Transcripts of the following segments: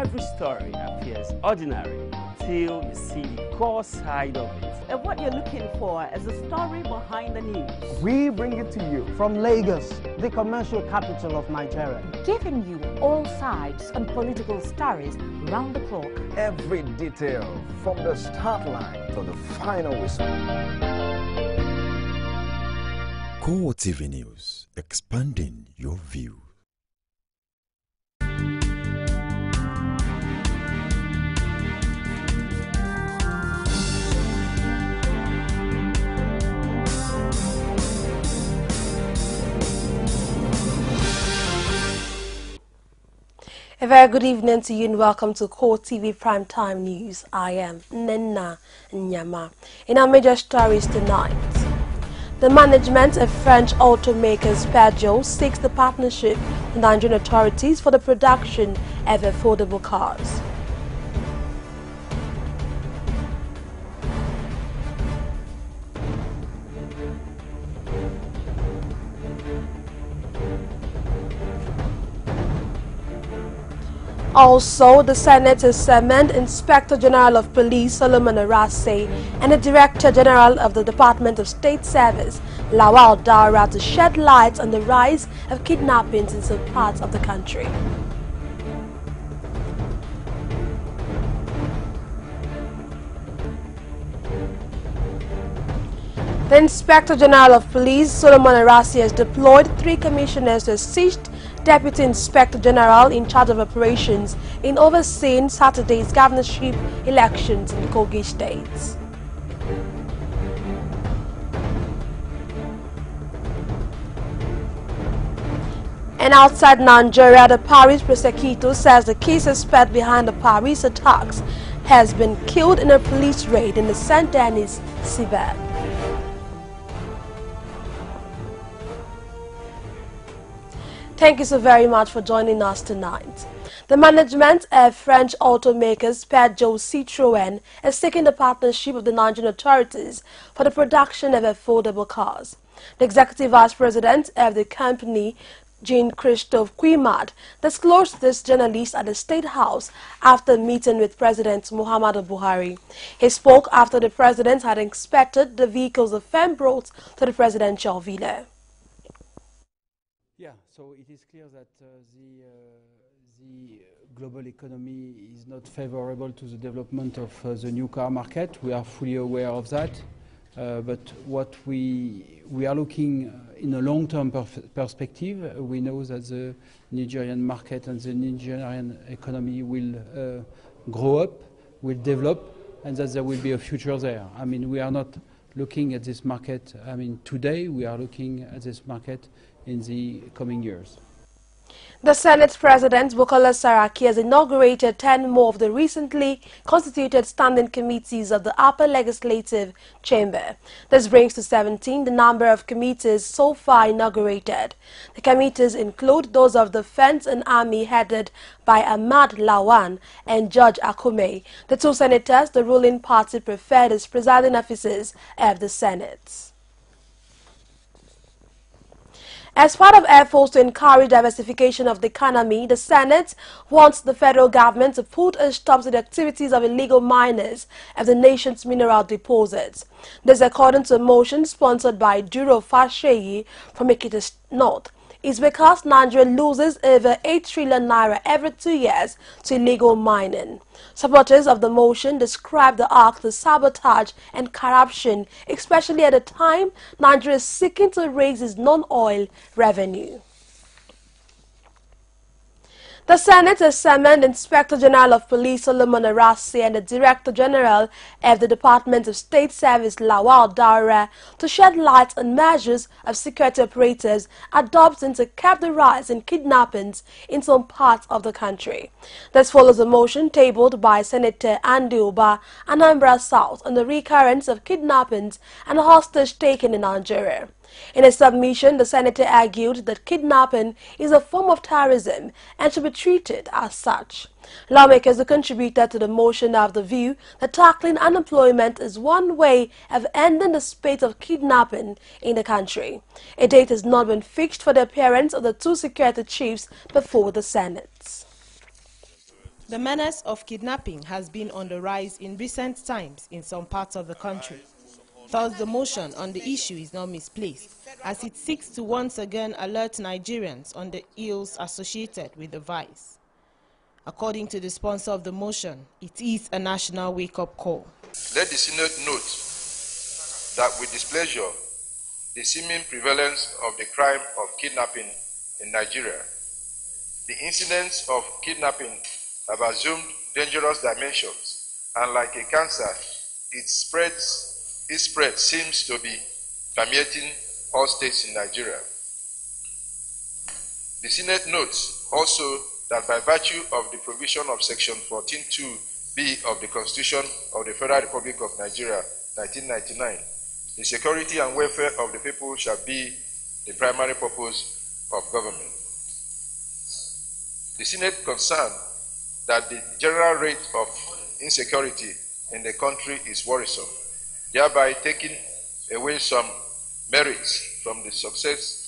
Every story appears ordinary till you see the core side of it. And what you're looking for is the story behind the news. We bring it to you from Lagos, the commercial capital of Nigeria. Giving you all sides and political stories round the clock. Every detail from the start line to the final whistle. CoreTV News, expanding your view. A very good evening to you and welcome to CoreTV Primetime News. I am Nena Nyama. In our major stories tonight, the management of French automakers Peugeot seeks the partnership with Nigerian authorities for the production of affordable cars. Also, the Senate has summoned Inspector General of Police Solomon Arase and the Director General of the Department of State Service Lawal Daura to shed light on the rise of kidnappings in some parts of the country. The Inspector General of Police Solomon Arase has deployed 3 commissioners to assist Deputy Inspector General in charge of operations in overseeing Saturday's governorship elections in Kogi states. And outside Nigeria, the Paris prosecutor says the key suspect behind the Paris attacks has been killed in a police raid in the St. Denis suburb. Thank you so very much for joining us tonight. The management of French automakers Joe Citroen is seeking the partnership of the Nigerian authorities for the production of affordable cars. The executive vice president of the company, Jean-Christophe Quimad, disclosed this journalist at the State House after meeting with President Muhammadu Buhari. He spoke after the president had inspected the vehicles the firm brought to the presidential villa. Yeah, so it is clear that the global economy is not favorable to the development of the new car market. We are fully aware of that. But what we are looking in a long-term perspective, we know that the Nigerian market and the Nigerian economy will grow up, will develop, and that there will be a future there. I mean, we are not looking at this market, today, we are looking at this market in the coming years. The Senate President, Bukola Saraki, has inaugurated 10 more of the recently constituted standing committees of the Upper Legislative Chamber. This brings to 17 the number of committees so far inaugurated. The committees include those of Defense and Army headed by Ahmad Lawan and Judge Akume. The 2 senators the ruling party preferred as presiding officers of the Senate. As part of efforts to encourage diversification of the economy, the Senate wants the federal government to put a stop to the activities of illegal miners at the nation's mineral deposits. This, according to a motion sponsored by Duro Fasheyi from Ekiti North, is because Nigeria loses over 8 trillion naira every 2 years to illegal mining. Supporters of the motion describe the act as sabotage and corruption, especially at a time Nigeria is seeking to raise its non-oil revenue. The Senate has summoned Inspector General of Police Solomon Arase and the Director General of the Department of State Service Lawal Daura to shed light on measures of security operators adopting to curb the rise in kidnappings in some parts of the country. This follows a motion tabled by Senator Andy Uba, Anambra South, on the recurrence of kidnappings and hostage taken in Nigeria. In a submission, the senator argued that kidnapping is a form of terrorism and should be treated as such. Lawmakers who contributed to the motion have the view that tackling unemployment is one way of ending the spate of kidnapping in the country. A date has not been fixed for the appearance of the 2 security chiefs before the Senate. The menace of kidnapping has been on the rise in recent times in some parts of the country. Thus, the motion on the issue is not misplaced, as it seeks to once again alert Nigerians on the ills associated with the vice. According to the sponsor of the motion, it is a national wake-up call. Let the Senate note that with displeasure, the seeming prevalence of the crime of kidnapping in Nigeria, the incidents of kidnapping have assumed dangerous dimensions, and like a cancer, its spread seems to be permeating all states in Nigeria. The Senate notes also that by virtue of the provision of Section 14(2)(b) of the Constitution of the Federal Republic of Nigeria, 1999, the security and welfare of the people shall be the primary purpose of government. The Senate concerned that the general rate of insecurity in the country is worrisome, thereby taking away some merits from the success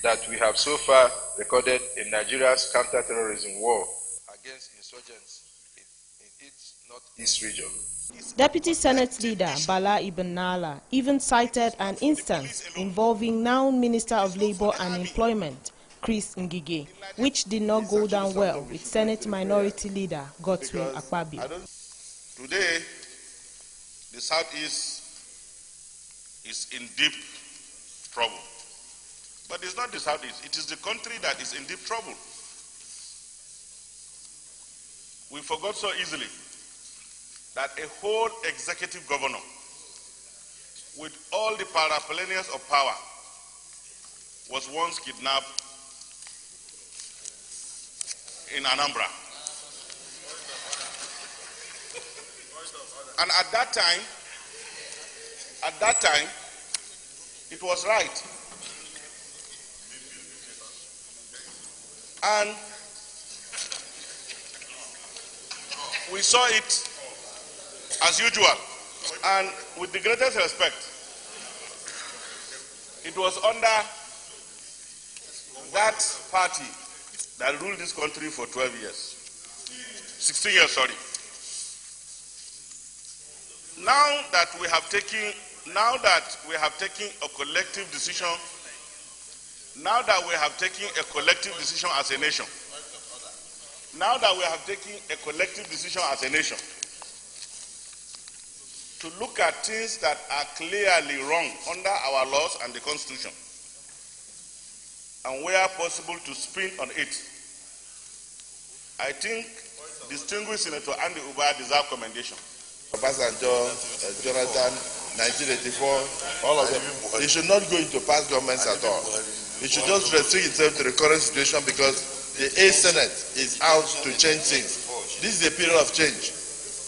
that we have so far recorded in Nigeria's counter-terrorism war against insurgents in its northeast region. Deputy Senate Leader Bala Ibn Nala even cited an instance involving now Minister of Labour and Employment, Chris Ngige, which did not go down well with Senate Minority Leader Godswill Akpabio. Today, the Southeast is in deep trouble. But it's not the Southeast, it is the country that is in deep trouble. We forgot so easily that a whole executive governor with all the paraphernalia of power was once kidnapped in Anambra. And at that time, it was right. And we saw it as usual. And with the greatest respect, it was under that party that ruled this country for 12 years. 16 years, sorry. Now that we have taken a collective decision, as a nation, to look at things that are clearly wrong under our laws and the Constitution, and where possible to spin on it, I think distinguished Senator Andy Uba deserve commendation. Obasanjo, Jonathan, 1984, all of them. It should not go into past governments at all. It should just restrict itself to the current situation, because the Senate is out to change things. This is a period of change.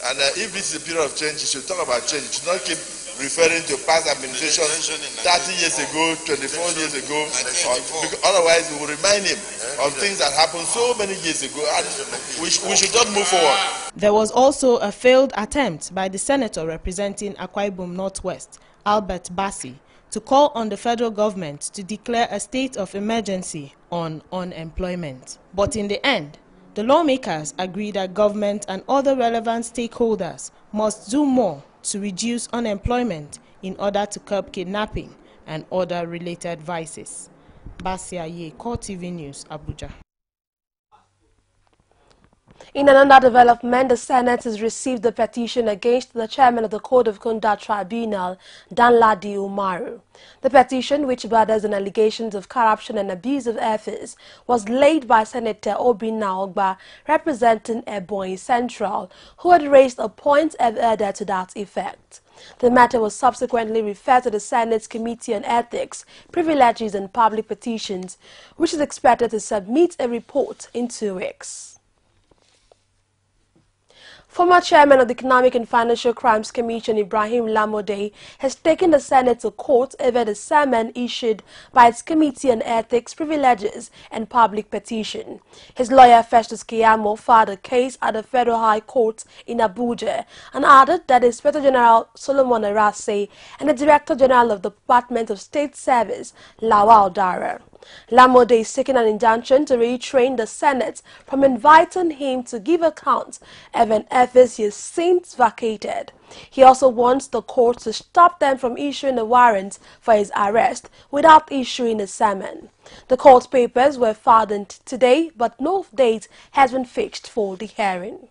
And if this is a period of change, you should talk about change. You should not keep referring to past administrations 30 years ago, 24 years ago. Otherwise, we will remind him of things that happened so many years ago, and we should just move forward. There was also a failed attempt by the senator representing Akwa Ibom Northwest, Albert Bassi, to call on the federal government to declare a state of emergency on unemployment. But in the end, the lawmakers agree that government and other relevant stakeholders must do more to reduce unemployment in order to curb kidnapping and other related vices. Basia Ye, CoreTV News, Abuja. In another development, the Senate has received a petition against the chairman of the Code of Conduct Tribunal, Danladi Umaru. The petition, which borders on allegations of corruption and abuse of office, was laid by Senator Obinna Ogba, representing Ebonyi Central, who had raised a point of order to that effect. The matter was subsequently referred to the Senate's Committee on Ethics, Privileges and Public Petitions, which is expected to submit a report in 2 weeks. Former chairman of the Economic and Financial Crimes Commission, Ibrahim Lamode, has taken the Senate to court over the sermon issued by its Committee on Ethics, Privileges and Public Petition. His lawyer, Festus Keyamo, filed a case at the Federal High Court in Abuja and added that the Inspector General Solomon Arase and the Director General of the Department of State Service, Lawal Dara, Lamode is seeking an injunction to retrain the Senate from inviting him to give account even if he is since vacated. He also wants the court to stop them from issuing a warrant for his arrest without issuing a summons. The court papers were filed today, but no date has been fixed for the hearing.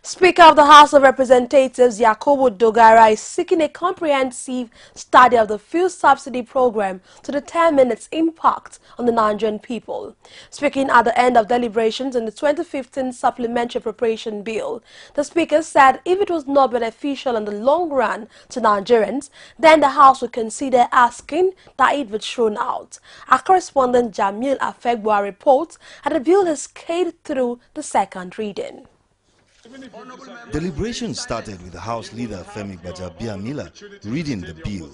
Speaker of the House of Representatives Yakubu Dogara is seeking a comprehensive study of the fuel subsidy program to determine its impact on the Nigerian people. Speaking at the end of deliberations on the 2015 Supplementary Appropriation Bill, the Speaker said if it was not beneficial in the long run to Nigerians, then the House would consider asking that it be thrown out. Our correspondent Jamil Afegwa reports that the bill has scaled through the second reading. Deliberations started with the House Leader Femi Gbajabiamila reading the bill.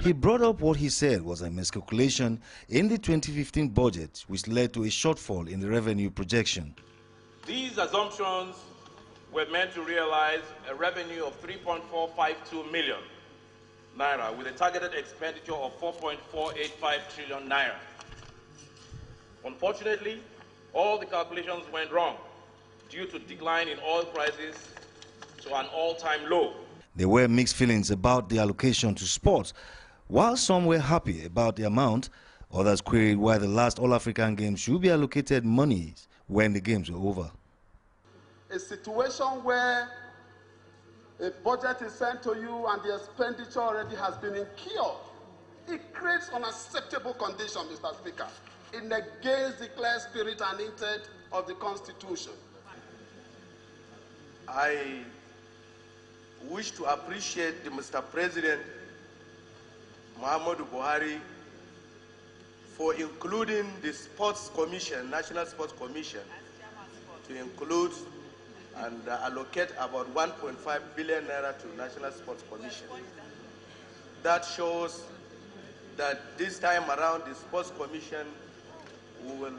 He brought up what he said was a miscalculation in the 2015 budget which led to a shortfall in the revenue projection. These assumptions were meant to realize a revenue of 3.452 million naira with a targeted expenditure of 4.485 trillion naira. Unfortunately, all the calculations went wrong due to decline in oil prices to an all-time low. There were mixed feelings about the allocation to sports. While some were happy about the amount, others queried why the last All-African Games should be allocated monies when the games were over. A situation where a budget is sent to you and the expenditure already has been incurred, it creates unacceptable conditions, Mr. Speaker. It negates the clear spirit and intent of the Constitution. I wish to appreciate Mr. President Muhammadu Buhari for including the Sports Commission, National Sports Commission, to include and allocate about 1.5 billion naira to National Sports Commission. That shows that this time around the Sports Commission will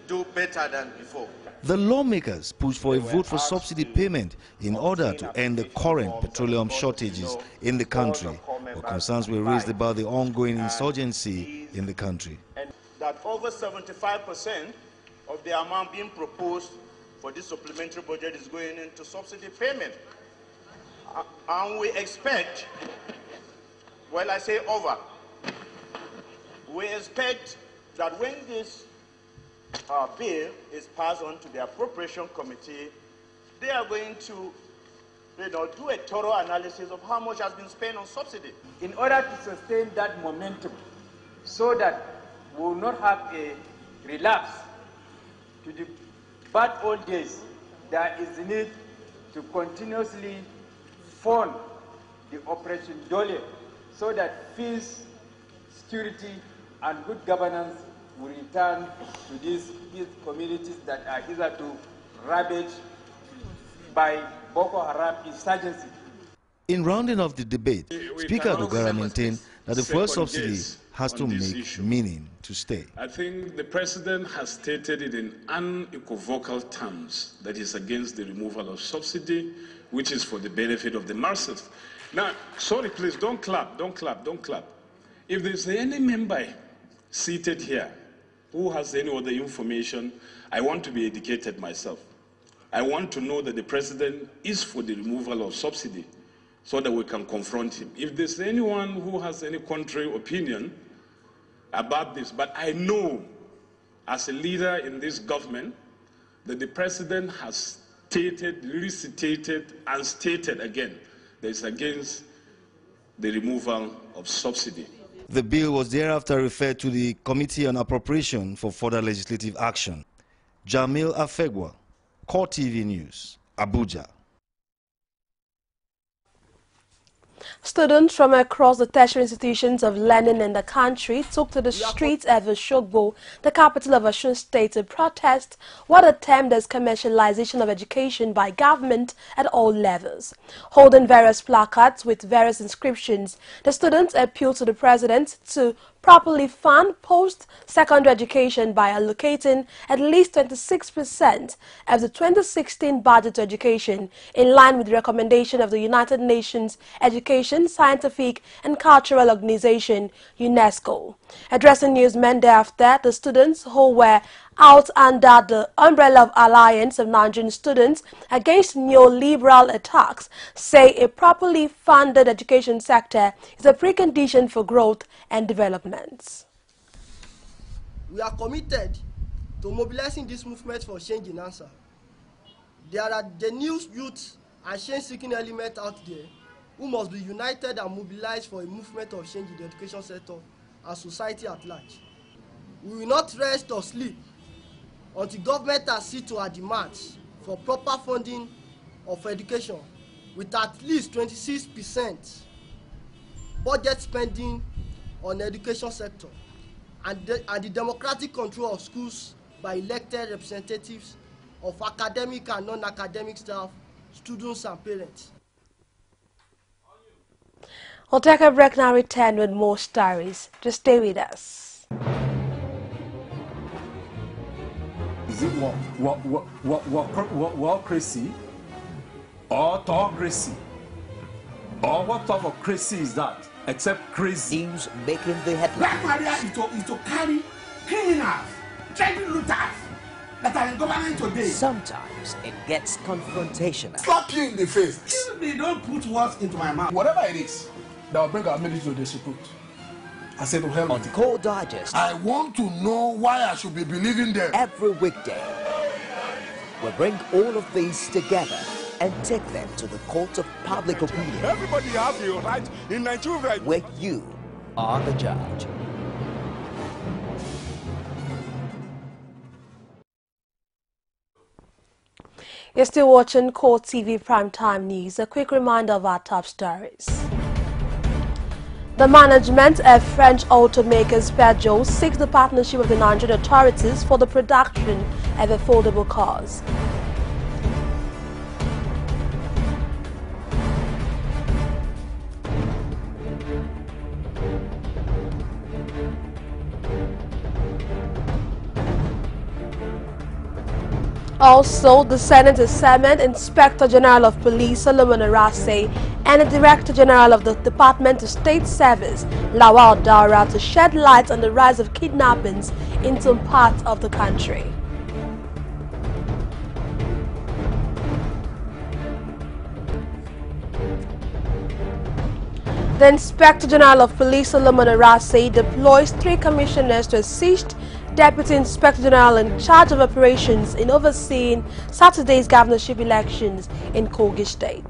do better than before. The lawmakers pushed for a vote for subsidy payment in order to end the current petroleum shortages in the country, but concerns were raised about the ongoing insurgency in the country. And that over 75% of the amount being proposed for this supplementary budget is going into subsidy payment. And we expect, well, I say over, we expect that when this bill is passed on to the appropriation committee, they are going to do a thorough analysis of how much has been spent on subsidy. In order to sustain that momentum so that we will not have a relapse to the bad old days, there is the need to continuously fund the Operation Dole so that peace, security, and good governance will return to these communities that are hitherto ravaged by Boko Haram insurgency. In rounding off the debate, Speaker Dogara maintained that the fuel subsidy has to make meaning to stay. I think the President has stated it in unequivocal terms that is against the removal of subsidy, which is for the benefit of the masses. Now, sorry, please, don't clap, don't clap, don't clap. If there's any member seated here who has any other information, I want to be educated myself. I want to know that the President is for the removal of subsidy so that we can confront him. If there's anyone who has any contrary opinion about this, but I know as a leader in this government that the President has stated, restated, and stated again that it's against the removal of subsidy. The bill was thereafter referred to the Committee on Appropriation for further legislative action. Jamil Afegwa, CoreTV News, Abuja. Students from across the tertiary institutions of learning in the country took to the streets at Oshogbo, the capital of Osun State, to protest what are termed as commercialization of education by government at all levels. Holding various placards with various inscriptions, the students appealed to the president to properly fund post-secondary education by allocating at least 26% of the 2016 budget to education, in line with the recommendation of the United Nations Education, Scientific and Cultural Organization, UNESCO. Addressing newsmen thereafter, the students who were out under the umbrella of Alliance of Nigerian Students Against Neoliberal Attacks say a properly funded education sector is a precondition for growth and development. We are committed to mobilizing this movement for change in answer. There are the new youth and change-seeking element out there who must be united and mobilized for a movement of change in the education sector and society at large. We will not rest or sleep until government accede to our demands for proper funding of education with at least 26% budget spending on the education sector and the democratic control of schools by elected representatives of academic and non-academic staff, students and parents. We'll take a break now, return with more stories. Just stay with us. Is it what crazy or autocracy? Or what type of crazy is that? Except crazy. News making the headlines. Black Maria is to carry criminals, trading looters that are in government today. Sometimes it gets confrontational. Slap you in the face. They don't put words into my mouth. Whatever it is that will bring our military to disrepute, I said to hell. On Core Digest, I want to know why I should be believing them. Every weekday, we bring all of these together and take them to the court of public opinion. Everybody has a right in Nigeria. Where you are the judge. You're still watching CoreTV Primetime News. A quick reminder of our top stories. The management of French automakers Peugeot seeks the partnership of the Nigerian authorities for the production of affordable cars. Also, the Senate has summoned Inspector General of Police Solomon Arase and the Director General of the Department of State Service, Lawal Daura, to shed light on the rise of kidnappings in some parts of the country. The Inspector General of Police Solomon Arase deploys 3 commissioners to assist Deputy Inspector General in charge of operations in overseeing Saturday's governorship elections in Kogi State.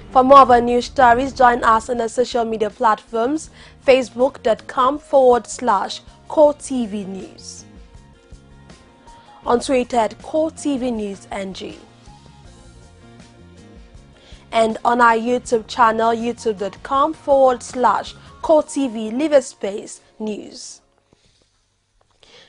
For more of our news stories, join us on our social media platforms, facebook.com/CoreTV News. On Twitter at CoreTV News NG. And on our YouTube channel, youtube.com/CoreTV News.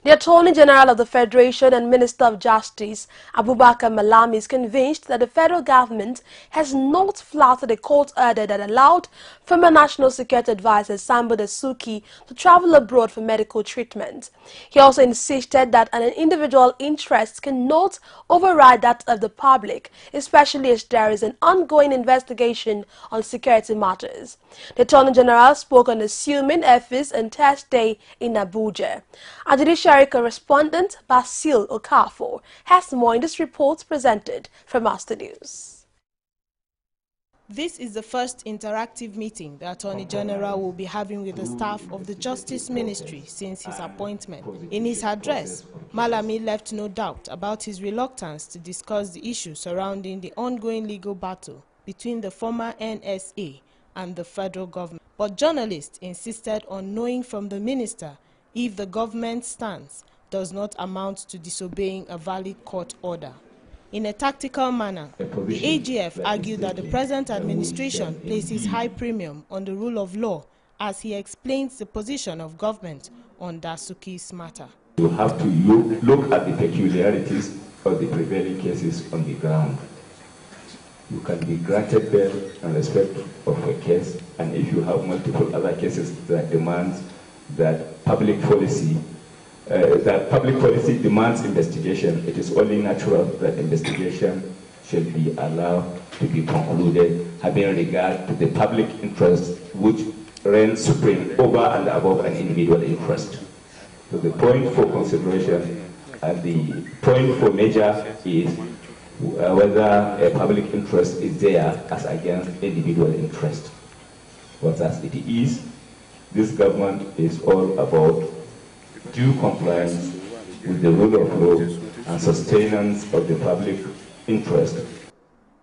The Attorney General of the Federation and Minister of Justice, Abubakar Malami, is convinced that the federal government has not flouted a court order that allowed former National Security Advisor Sambo Dasuki to travel abroad for medical treatment. He also insisted that an individual interest cannot override that of the public, especially as there is an ongoing investigation on security matters. The Attorney General spoke on assuming office on Thursday in Abuja. A judiciary correspondent Basil Okafor has more in this report presented from our studios. This is the first interactive meeting the Attorney General will be having with the staff of the Justice Ministry since his appointment. In his address, Malami left no doubt about his reluctance to discuss the issue surrounding the ongoing legal battle between the former NSA and the federal government. But journalists insisted on knowing from the minister if the government's stance does not amount to disobeying a valid court order. In a tactical manner, the AGF argued that the present administration places high premium on the rule of law as he explains the position of government on Dasuki's matter. You have to look at the peculiarities of the prevailing cases on the ground. You can be granted bail in respect of a case and if you have multiple other cases that demands that public policy demands investigation, it is only natural that investigation should be allowed to be concluded, having regard to the public interest which reigns supreme over and above an individual interest. So the point for consideration and the point for measure is whether a public interest is there as against individual interest. But as it is, this government is all about due compliance with the rule of law and sustenance of the public interest.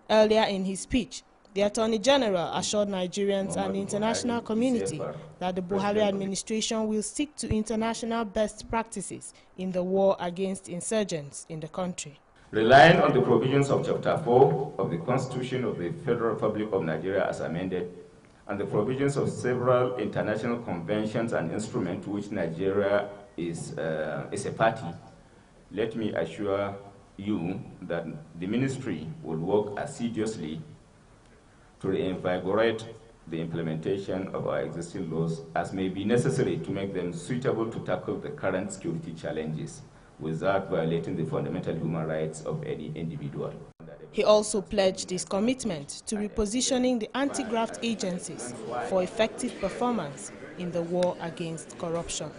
Earlier in his speech, the Attorney General assured Nigerians and the international community that the Buhari administration will stick to international best practices in the war against insurgents in the country. Relying on the provisions of Chapter 4 of the Constitution of the Federal Republic of Nigeria as amended, and the provisions of several international conventions and instruments which Nigeria is a party, let me assure you that the ministry will work assiduously to reinvigorate the implementation of our existing laws as may be necessary to make them suitable to tackle the current security challenges without violating the fundamental human rights of any individual. He also pledged his commitment to repositioning the anti-graft agencies for effective performance in the war against corruption.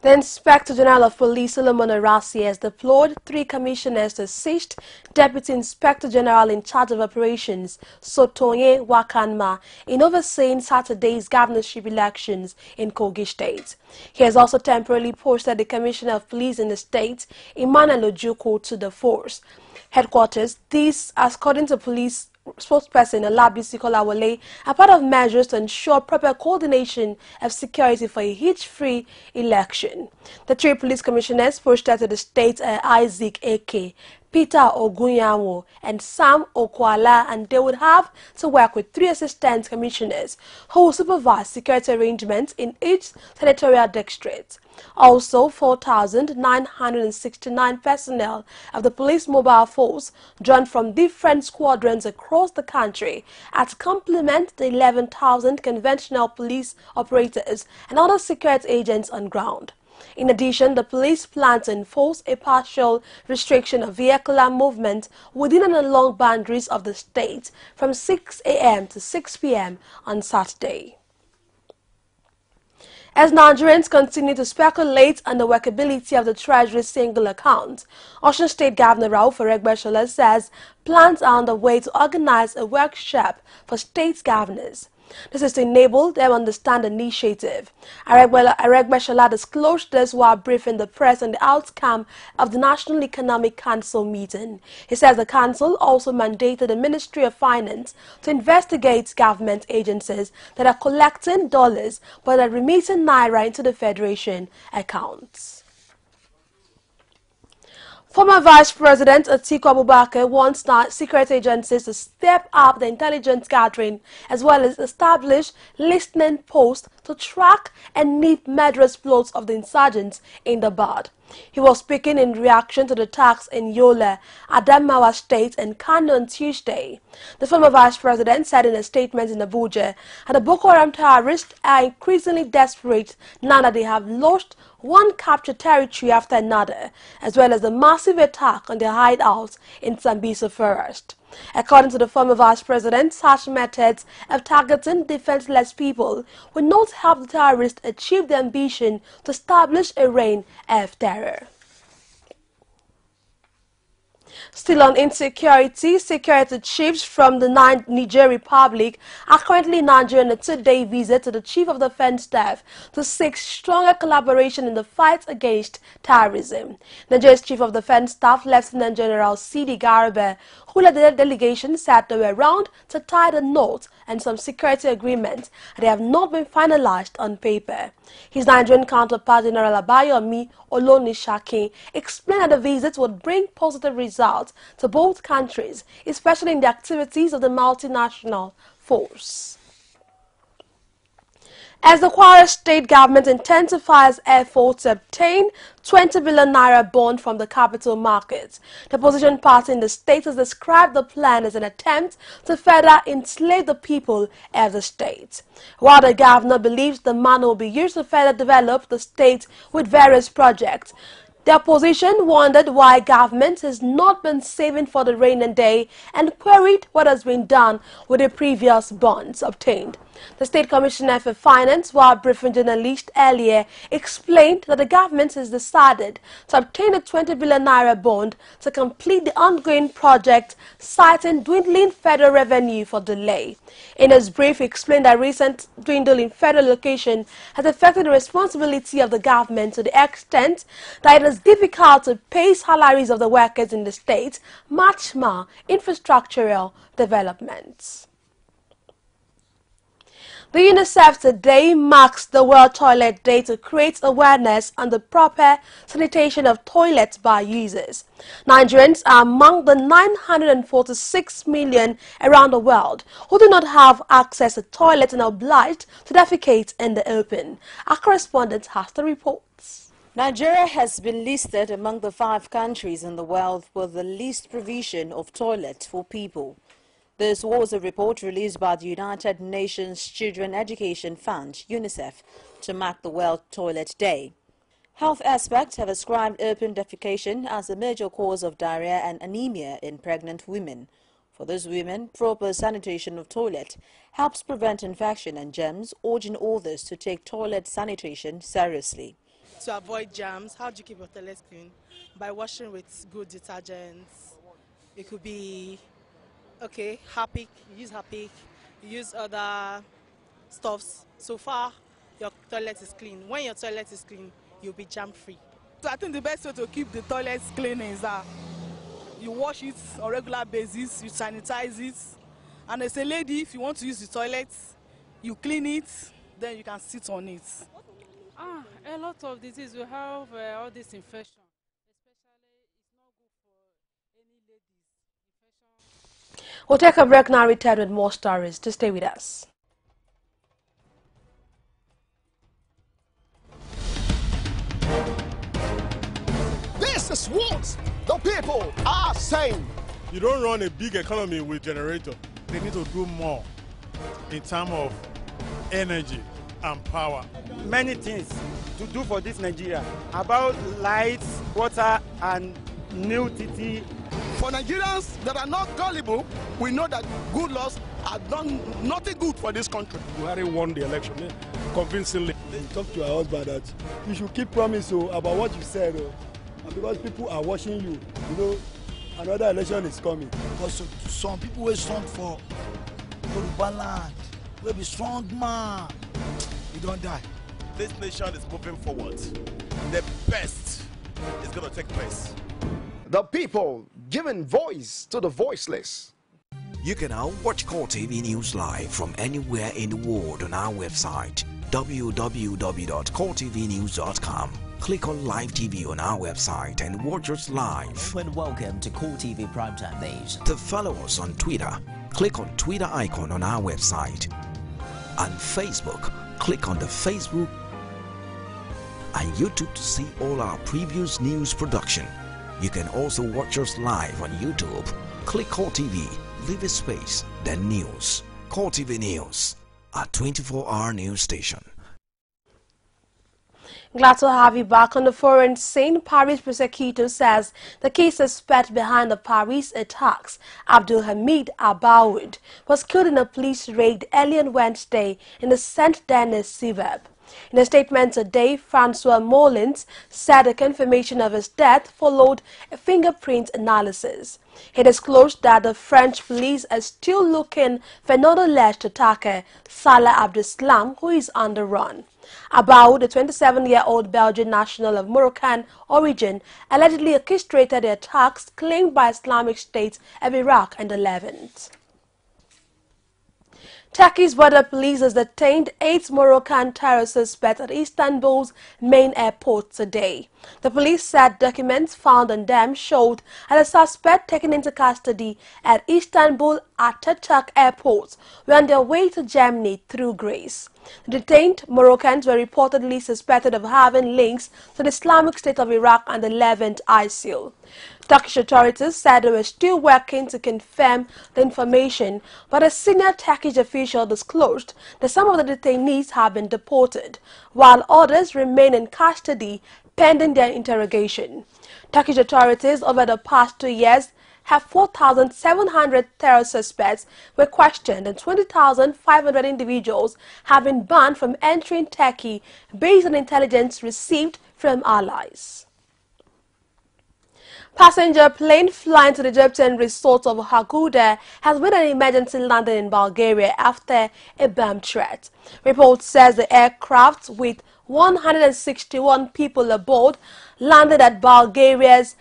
The Inspector General of Police, Solomon Arasi, has deployed 3 commissioners to assist Deputy Inspector General in charge of operations, Sotonye Wakanma, in overseeing Saturday's governorship elections in Kogi State. He has also temporarily posted the Commissioner of Police in the state, Emmanuel Ojukwu, to the force headquarters. This, according to police spokesperson Olabisi Kolawole, are part of measures to ensure proper coordination of security for a hitch-free election. The 3 police commissioners posted to the state are Isaac Eke, Peter Ogunyawo, and Sam Okwala, and they would have to work with 3 assistant commissioners who will supervise security arrangements in each territorial district. Also, 4,969 personnel of the police mobile force joined from different squadrons across the country to complement the 11,000 conventional police operators and other security agents on ground. In addition, the police plan to enforce a partial restriction of vehicular movement within and along boundaries of the state from 6 a.m. to 6 p.m. on Saturday. As Nigerians continue to speculate on the workability of the Treasury's single account, Osun State Governor Rauf Aregbesola says plans are on the way to organize a workshop for state governors. This is to enable them understand the initiative. Aregbesola disclosed this while briefing the press on the outcome of the National Economic Council meeting. He says the council also mandated the Ministry of Finance to investigate government agencies that are collecting dollars but are remitting naira into the Federation accounts. Former Vice President Atiku Abubakar wants secret agencies to step up the intelligence gathering as well as establish listening posts to track and nip murderous plots of the insurgents in the Bad. He was speaking in reaction to the attacks in Yola, Adamawa State and Kano on Tuesday. The former vice president said in a statement in Abuja that the Boko Haram terrorists are increasingly desperate now that they have lost one captured territory after another, as well as the massive attack on their hideouts in Sambisa Forest. According to the former vice president, such methods of targeting defenseless people will not help the terrorists achieve their ambition to establish a reign of terror. Still on insecurity, security chiefs from the Niger Republic are currently in Nigeria on a 2-day visit to the Chief of Defense Staff to seek stronger collaboration in the fight against terrorism. Nigeria's Chief of Defense Staff, Lieutenant General Sidi Garba, who led the delegation, said they were around to tie the knot and some security agreements that have not been finalized on paper. His Nigerian counterpart, General Abayomi Olonishakin, explained that the visit would bring positive results to both countries, especially in the activities of the multinational force. As the Kwara state government intensifies efforts to obtain 20 billion naira bond from the capital markets, the opposition party in the state has described the plan as an attempt to further enslave the people of the state. While the governor believes the money will be used to further develop the state with various projects, the opposition wondered why government has not been saving for the rainy day and queried what has been done with the previous bonds obtained. The State Commissioner for Finance, while briefing journalists earlier, explained that the government has decided to obtain a 20 billion naira bond to complete the ongoing project, citing dwindling federal revenue for delay. In his brief, he explained that recent dwindle in federal allocation has affected the responsibility of the government to the extent that it is difficult to pay salaries of the workers in the state, much more infrastructural developments. The UNICEF today marks the World Toilet Day to create awareness on the proper sanitation of toilets by users. Nigerians are among the 946 million around the world who do not have access to toilets and are obliged to defecate in the open. Our correspondent has the reports. Nigeria has been listed among the 5 countries in the world with the least provision of toilets for people. This was a report released by the United Nations Children Education Fund, UNICEF, to mark the World Toilet Day. Health experts have ascribed open defecation as a major cause of diarrhea and anemia in pregnant women. For those women, proper sanitation of toilet helps prevent infection and germs, urging others to take toilet sanitation seriously. To avoid germs, how do you keep your toilet clean? By washing with good detergents. It could be Harpic, you use Harpic, you use other stuffs. So far, your toilet is clean. When your toilet is clean, you'll be germ-free. So I think the best way to keep the toilets clean is that you wash it on a regular basis, you sanitize it. And as a lady, if you want to use the toilet, you clean it, then you can sit on it. A lot of diseases will have all this infection. We'll take a break now, return with more stories. Just stay with us. This is what the people are saying. You don't run a big economy with generator. They need to do more in terms of energy and power. Many things to do for this Nigeria about lights, water, and new TT. For Nigerians that are not gullible, we know that good laws have done nothing good for this country. Buhari won the election convincingly. Talk to your husband that you should keep promise about what you said, and because people are watching you, you know, another election is coming. Because some people will strong for Yoruba land, will be strong man, you don't die. This nation is moving forward. The best is going to take place. The people giving voice to the voiceless. You can now watch CoreTV News live from anywhere in the world on our website www.coretvnews.com. Click on Live TV on our website and watch us live. And welcome to CoreTV Primetime News. To follow us on Twitter, click on Twitter icon on our website. On Facebook, click on the Facebook and YouTube to see all our previous news production. You can also watch us live on YouTube. Click CoreTV, leave a space, then News. CoreTV News, a 24-hour news station. Glad to have you back on the foreign scene. Paris prosecutor says the key suspect behind the Paris attacks, Abdul Hamid Abaoud, was killed in a police raid early on Wednesday in the Saint-Denis suburb. In a statement today, Francois Molins said the confirmation of his death followed a fingerprint analysis. He disclosed that the French police are still looking for another alleged attacker, Salah Abdeslam, who is on the run. Abaoud, the 27-year-old Belgian national of Moroccan origin, allegedly orchestrated the attacks claimed by Islamic State of Iraq and the Levant. Turkey's border police has detained 8 Moroccan terror suspects at Istanbul's main airport today. The police said documents found on them showed that the suspect taken into custody at Istanbul Ataturk Airport were on their way to Germany through Greece. The detained Moroccans were reportedly suspected of having links to the Islamic State of Iraq and the Levant ISIL. Turkish authorities said they were still working to confirm the information, but a senior Turkish official disclosed that some of the detainees have been deported, while others remain in custody pending their interrogation. Turkish authorities over the past 2 years have 4,700 terror suspects were questioned and 20,500 individuals have been banned from entering Turkey based on intelligence received from allies. Passenger plane flying to the Egyptian resort of Hagouda has made an emergency landing in Bulgaria after a bomb threat. Report says the aircraft with 161 people aboard landed at Bulgaria's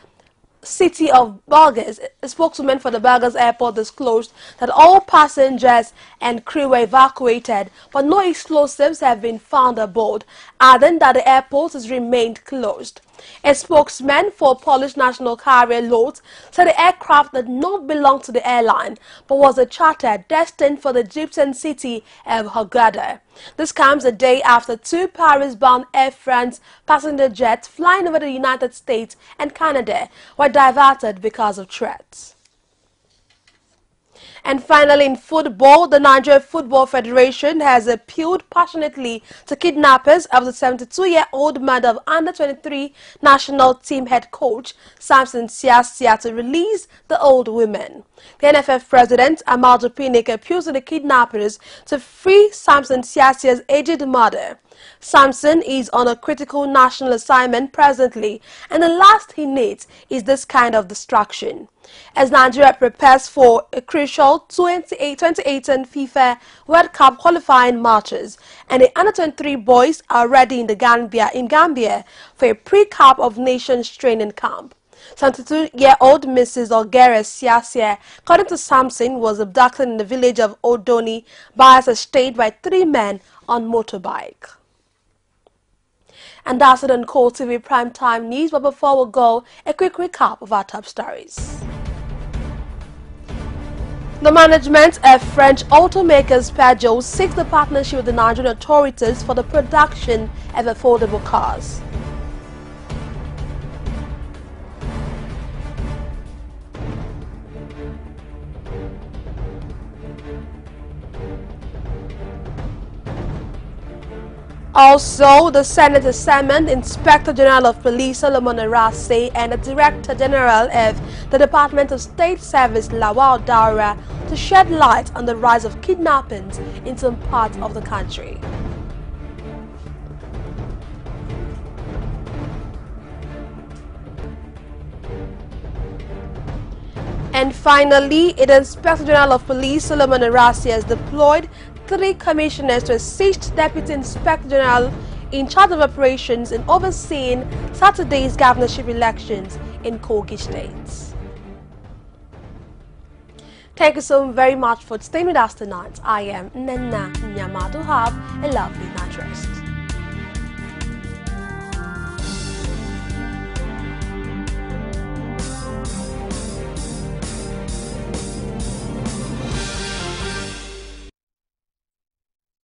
city of Bulgaria. A spokesman for the Bulgaria airport disclosed that all passengers and crew were evacuated, but no explosives have been found aboard, adding that the airport has remained closed. A spokesman for Polish national carrier LOT said the aircraft did not belong to the airline, but was a charter destined for the Egyptian city of Hagouda. This comes a day after 2 Paris-bound Air France passenger jets flying over the United States and Canada were diverted because of threats. And finally, in football, the Nigeria Football Federation has appealed passionately to kidnappers of the 72-year-old mother of under-23 national team head coach Samson Siasia to release the old women. The NFF president, Amadou Pinnick, appeals to the kidnappers to free Samson Siasia's aged mother. Samson is on a critical national assignment presently, and the last he needs is this kind of distraction. As Nigeria prepares for a crucial 2018 FIFA World Cup qualifying matches, and the under-23 boys are ready in Gambia for a pre-Cup of Nations training camp. 72-year-old Mrs. Ogere Siasia, according to Samson, was abducted in the village of Odoni by a state by 3 men on motorbike. And that's it on CoreTV Primetime News, but before we go, a quick recap of our top stories. The management of French automakers Peugeot seeks the partnership with the Nigerian authorities for the production of affordable cars. Also, the Senate has summoned Inspector General of Police Solomon Arase and the Director General of the Department of State Service Lawal Daura to shed light on the rise of kidnappings in some parts of the country. And finally, the Inspector General of Police Solomon Arase has deployed 3 commissioners to assist Deputy Inspector General in charge of operations in overseeing Saturday's governorship elections in Kogi State. Thank you so very much for staying with us tonight. I am Nena Nyamadu. Have a lovely night rest.